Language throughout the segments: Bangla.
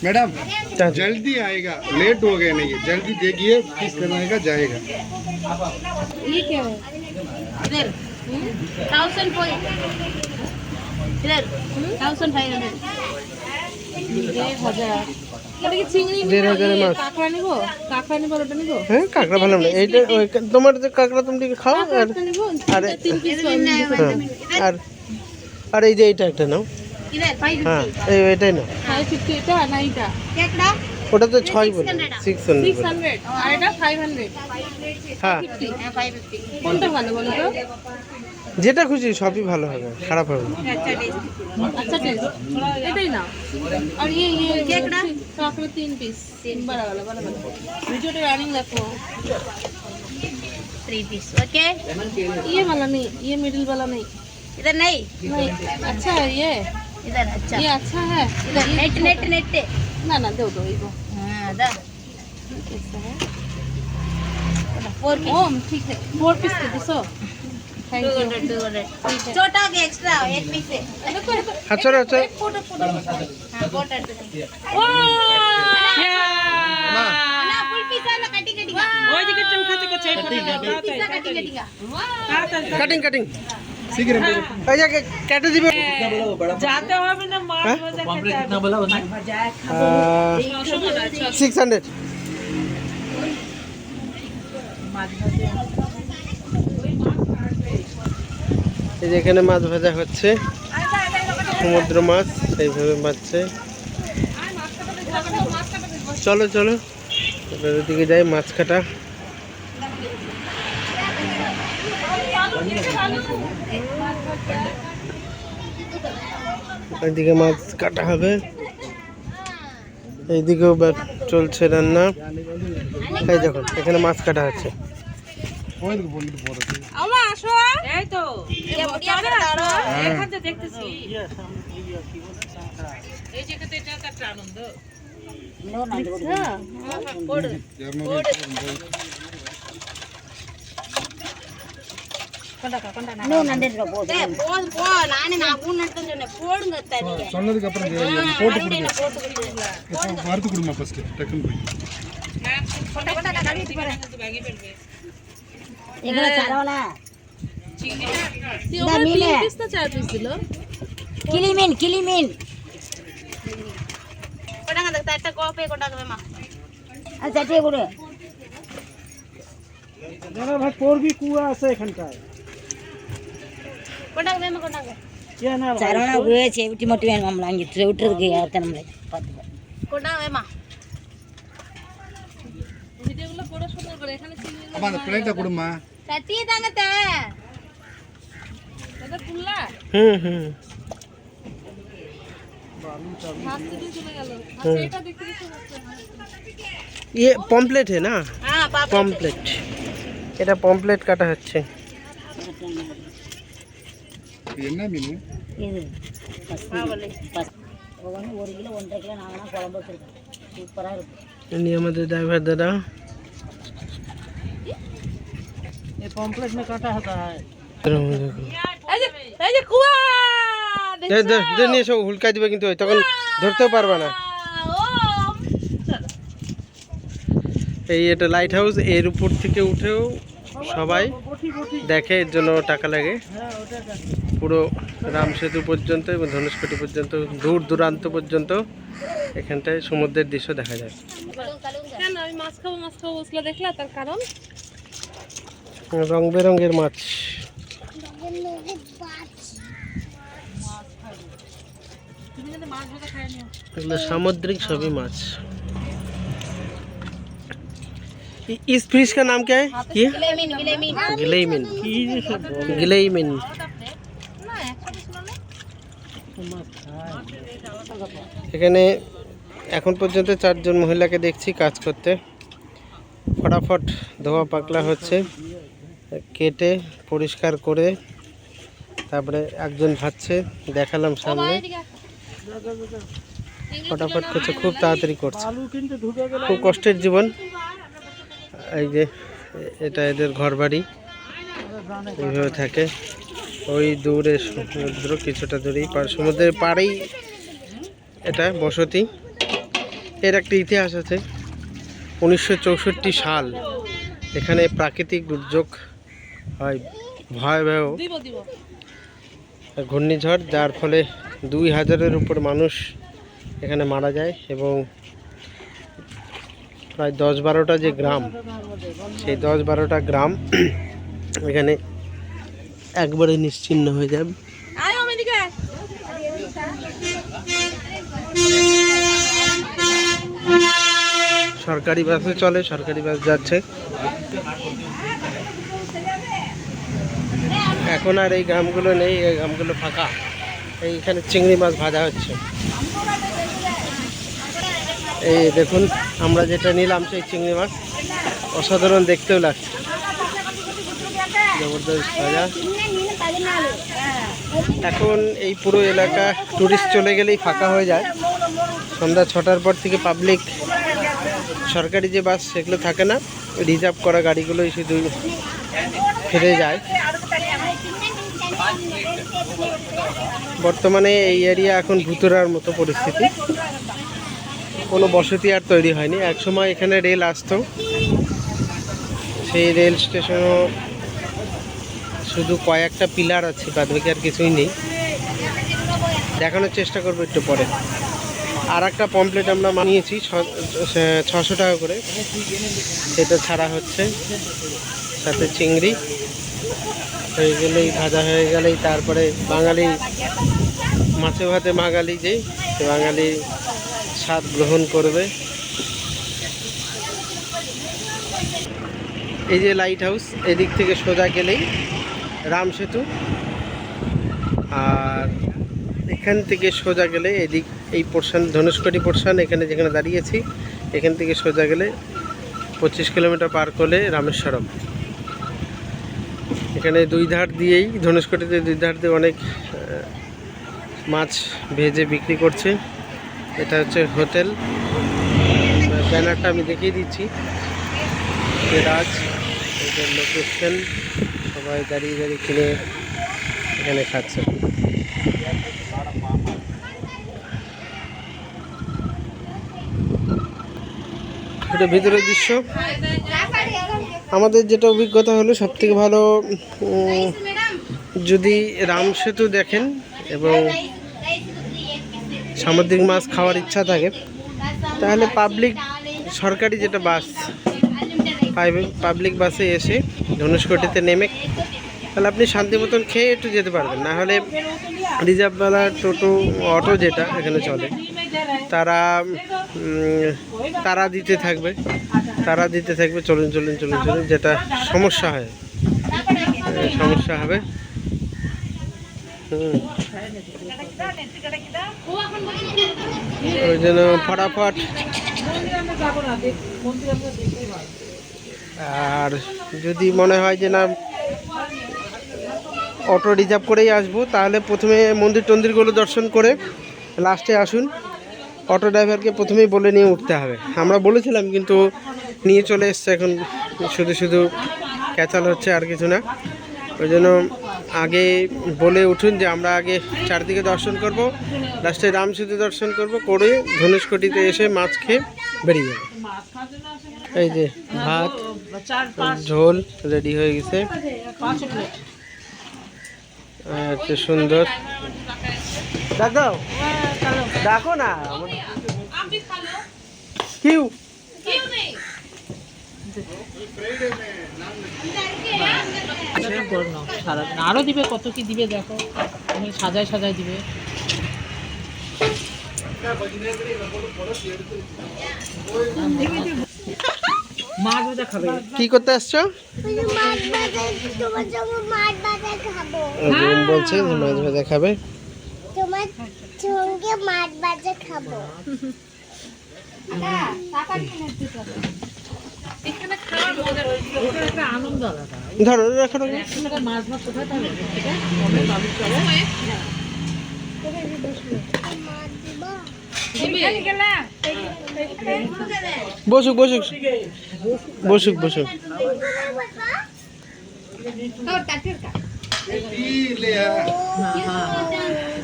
मैडम जल्दी आएगा, लेट हो गया नहीं, जल्दी देखिए किस तरह का जाएगा। ये क्या है? इधर 1000 इधर 1500 1000 মানে কি চিংড়ি 1500 মাছ। কাঁকড়া নিব ওটা নিব হ্যাঁ কাঁকড়া ভালো না এইটা তোমার যে কাঁকড়া তুমি খাও আর কাঁকড়া নিব আরে 3 পিস আর আর এই যে এইটা একটা নাও। इधर 550 হ্যাঁ এটাই নাও। 550 এটা না এটা केकड़ा ওটা তো 6 বলে 600 600 আর এটা 500 হ্যাঁ 550 কোনটা ভালো বলো তো? যেটা খুশি সবই ভালো হবে, খারাপ হবে না। अच्छा टेस्ट अच्छा टेस्ट এটাই না। আর ये केकड़ा काकड़ा 3 पीस बड़ा वाला वीडियो तो रनिंग रखो। 3 पीस ओके ये वाला नहीं, ये मिडिल वाला नहीं। इधर नहीं नहीं अच्छा है ये इधर अच्छा ये अच्छा है। इधर नेट नेट नेट ना ना दो इसको। हां दा कैसा है? 4 पीस ओम ठीक है 4 पीस दे दो। Thank you. 200 छोटा के एक्स्ट्रा एक पीस है আচ্ছা আচ্ছা फोटो हां फोटो ना फुल पीस वाला कटिंग कटिंग ওই দিকে চৌকাতে কো চাই कटिंग कटिंग কাটিং কাটিং এই যে কেটে দিবে। जाते হবে না মাছ ভাজা খেতে कितना बोला उसने? 600 এই যে এখানে মাছ ভাজা হচ্ছে, সমুদ্র মাছ এইভাবে মাছছে। চলো চলো এবার ওদিকে যাই মাছ কাটা। এইদিকে মাছ কাটা হবে, এইদিকেও চলছে রান্না। এই দেখুন এখানে মাছ কাটা হচ্ছে। আমা আসো এই তো এখানে দেখতেছি এই যে কত এটা কাটা আনন্দ நோ நண்டர் போடு போ நானே நான் மூணு நடந்து சொன்னேன் போடுங்க தனியா சொன்னதுக்கு அப்புறம் போட்டு கொடுங்க, வறுத்து கொடுமா ஃபர்ஸ்ட் டக்குன்னு போய் கொண்டா கொண்டா கழுவிட்டு போறேன் ভাগে ফেলবে এগুলো ছাড়াওলা ওটা 3 পিস না 4 পিস ছিল কিলিমিন কোডাঙ্গা দেখতে একটা কপে কোডাঙ্গা মা আচ্ছা ঠিক করে দাদা ভাই পড়বি কুয়া আছে এখানটায়। কোডাঙ্গা মা কোডাঙ্গা কে না சரவணா போய் செவிட்டி மட்டும் வேணும் நம்மள அங்கே விட்டுறதுக்கு யார்த்த நம்மளை பார்த்துக்கோ. কোডাঙ্গা মা ভিডিওগুলো পুরো সুন্দর করে এখানে চিংড়ি அம்மா அந்த பிளேட்டை கொடுமா। சட்டியே தாங்க தே এটা পুল্লা হুম হুম হাত থেকে চলে গেল। আচ্ছা এটা দেখতে দেখতে ये पॉम्पलेट है ना? हां पापा पॉम्पलेट এটা পমপ্লেট কাটা হচ্ছে। என்ன மீன்? இது பாவலே ஒவ்வொன்று 1 கிலோ 1.5 கிலோ நாங்களாம் குழம்பு வச்சுருக்கோம், சூப்பராக இருக்கும். ইনি আমাদের ড্রাইভার দাদা। ये पॉम्पलेट में काटा होता है। এই যে কুয়া যে নিয়ে এসো, হুলকাই দিবে কিন্তু তখন ধরতেও পারবা না। এই এটা লাইট হাউস, এর উপর থেকে উঠেও সবাই দেখে, এর জন্য টাকা লাগে। পুরো রাম সেতু পর্যন্ত এবং ধনুষকোটি পর্যন্ত দূর দূরান্ত পর্যন্ত এখানটায় সমুদ্রের দৃশ্য দেখা যায়। কেন আমি মাছ খাবো বসলে দেখলা তার কারণ রং বেরঙের মাছ, তুমি যদি মাছ ভাজা খাই নিও। এগুলো सामुद्रिक सभी माछ। इस फिश का नाम क्या है? ये गिलेमिन। गिलेमिन না একসাথে ছিল না এখানে এখন পর্যন্ত 4 জন মহিলাকে দেখছি কাজ করতে। ফটাফট ধোয়া পাকলা হচ্ছে, কেটে পরিষ্কার করে তারপরে একজন ভাজছে, দেখালাম সামনে। ফটাফট করছে, খুব তাড়াতাড়ি করছে, আলু কিন্তু ঢুকে গেল। খুব কষ্টের জীবন। এই যে এটা এদের ঘর বাড়ি, এইভাবে থাকে। ওই দূরে সমুদ্র, কিছুটা দূরেই সমুদ্রের পাড়েই এটা বসতি। এর একটা ইতিহাস আছে। 1964 সাল এখানে প্রাকৃতিক দুর্যোগ হয়, ভয়াবহ ঘূর্ণিঝড়, যার ফলে 2000-এর উপর মানুষ এখানে মারা যায় এবং প্রায় 10-12টা যে গ্রাম, সেই 10-12টা গ্রাম এখানে একবারে নিশ্চিহ্ন হয়ে যাবে। সরকারি বাসে চলে, সরকারি বাস যাচ্ছে। এখন আর এই গ্রামগুলো নেই, এই গ্রামগুলো ফাঁকা। এইখানে চিংড়ি মাছ ভাজা হচ্ছে। এই দেখুন, আমরা যেটা নিলাম সেই চিংড়ি মাছ অসাধারণ দেখতেও লাগছে, জবরদস্ত ভাজা। এখন এই পুরো এলাকা টুরিস্ট চলে গেলেই ফাঁকা হয়ে যায়। সন্ধ্যা 6টার পর থেকে পাবলিক, সরকারি যে বাস সেগুলো থাকে না, রিজার্ভ করা গাড়িগুলোই শুধু ফিরে যায়। বর্তমানে এই এরিয়া এখন ভুতুড়ার মতো পরিস্থিতি, কোনো বসতি আর তৈরি হয়নি। একসময় এখানে রেল আসতো, সেই রেল স্টেশনও শুধু কয়েকটা পিলার আছে, বাদ বাকি আর কিছুই নেই। দেখানোর চেষ্টা করবো একটু পরে। আর একটা পমপ্লেট আমরা নিয়েছি 600 টাকা করে, সেটা ছাড়া হচ্ছে, সাথে চিংড়ি হয়ে গেলেই, ভাজা হয়ে গেলেই তারপরে বাঙালি মাছে ভাতে বাঙালি যে বাঙালি স্বাদ গ্রহণ করবে। এই যে লাইট হাউস, এদিক থেকে সোজা গেলেই রাম সেতু, আর এখান থেকে সোজা গেলে এদিক এই পোর্শন ধনুষকোটি পোর্শন, এখানে যেখানে দাঁড়িয়েছি এখান থেকে সোজা গেলে 25 কিলোমিটার পার করলে রামেশ্বরম। এখানে দুই ধার দিয়েই, ধনুষকোটিতে দুই ধার দিয়ে অনেক মাছ ভেজে বিক্রি করছে। এটা হচ্ছে হোটেল, ব্যানারটা আমি দেখিয়ে দিচ্ছি, রাজ লোকেশন। সবাই দাঁড়িয়ে দাঁড়িয়ে কিনে এখানে খাচ্ছে। এটা ভিতরের দৃশ্য। আমাদের যেটা অভিজ্ঞতা হলো, সবথেকে ভালো যদি রাম সেতু দেখেন এবং সামুদ্রিক মাছ খাওয়ার ইচ্ছা থাকে, তাহলে পাবলিক সরকারি যেটা বাস, পাবলিক বাসে এসে ধনুষকোটিতে নেমে তাহলে আপনি শান্তি মতন খেয়ে একটু যেতে পারবেন। না হলে রিজার্ভওয়ালা টোটো, অটো যেটা এখানে চলে, তারা দিতে থাকবে, চলুন চলুন চলুন চলুন, যেটা সমস্যা হবে। ওই জন্য ফটাফট। আর যদি মনে হয় যে না অটো রিজার্ভ করেই আসবো, তাহলে প্রথমে মন্দিরগুলো দর্শন করে লাস্টে আসুন। অটো ড্রাইভারকে প্রথমেই বলে নিয়ে উঠতে হবে। আমরা বলেছিলাম কিন্তু নিয়ে চলে এসছে, এখন শুধু ক্যাচাল হচ্ছে, আর কিছু না। ওই জন্য আগে বলে উঠুন যে আমরা আগে চারদিকে দর্শন করব, লাস্টে রাম সেতু দর্শন করে ধনুষকোটিতে এসে মাছ খেয়ে বেরিয়ে যাবে। এই যে ভাত, ঝোল রেডি হয়ে গেছে, আচ্ছা সুন্দর। দেখো না কিউ আরো দিবে, কত কি দিবে দেখো, সাজায় দিবে। মাছ ভাজা খাবে। কি করতে আসছো? বলছে মাছ ভাজা খাবে, তোমার সঙ্গে মাছ ভাজা খাবো। আনন্দ আলাদা। ধরো রাখো, মাছ ভাত কোথায় পাবে? বসুক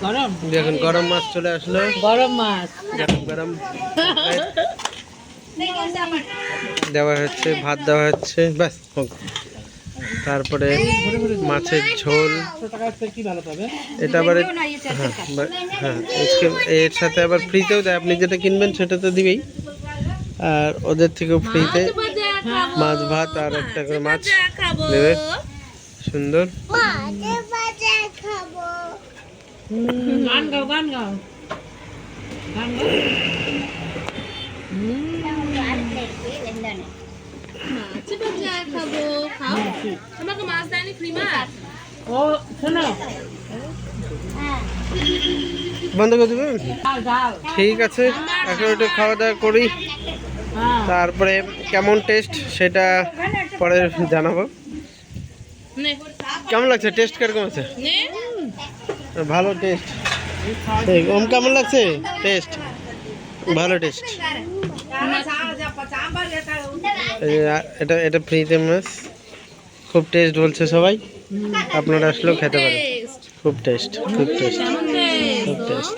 গরম, দেখুন গরম মাছ চলে আসলো, গরম মাছ, গরম দেওয়া হচ্ছে, ভাত দেওয়া হচ্ছে, ব্যাস হোক। তারপরে মাছের ঝোল, এটা আবার হ্যাঁ এর সাথে আবার ফ্রিতেও দেয়, আপনি যেটা কিনবেন সেটা তো দিবেই, আর ওদের থেকেও ফ্রিতে মাছ ভাত আর একটা করে মাছ দেবে, সুন্দর। মাছ ভাজা খাবো। গান গাও গান গাও গান গাও। মাছ ভাজা খাবো, খাও। তোমাকে মাছ দেয়নি ফ্রি মাছ? ও শোনো, বন্ধ করে দেবেন? ডাল ডাল। ঠিক আছে, এখন একটু খাওয়া দাওয়া করি, হ্যাঁ তারপরে কেমন টেস্ট সেটা পরে জানাবো। নে কেমন লাগছে, টেস্ট কিরকম আছে? নে ভালো টেস্ট। ওম কেমন লাগছে টেস্ট? ভালো টেস্ট। এটা এটা ফ্রিতে মাছ, খুব টেস্ট বলছে সবাই, আপনারা আসলেও খেতে পারেন। খুব টেস্ট, খুব টেস্ট, খুব টেস্ট।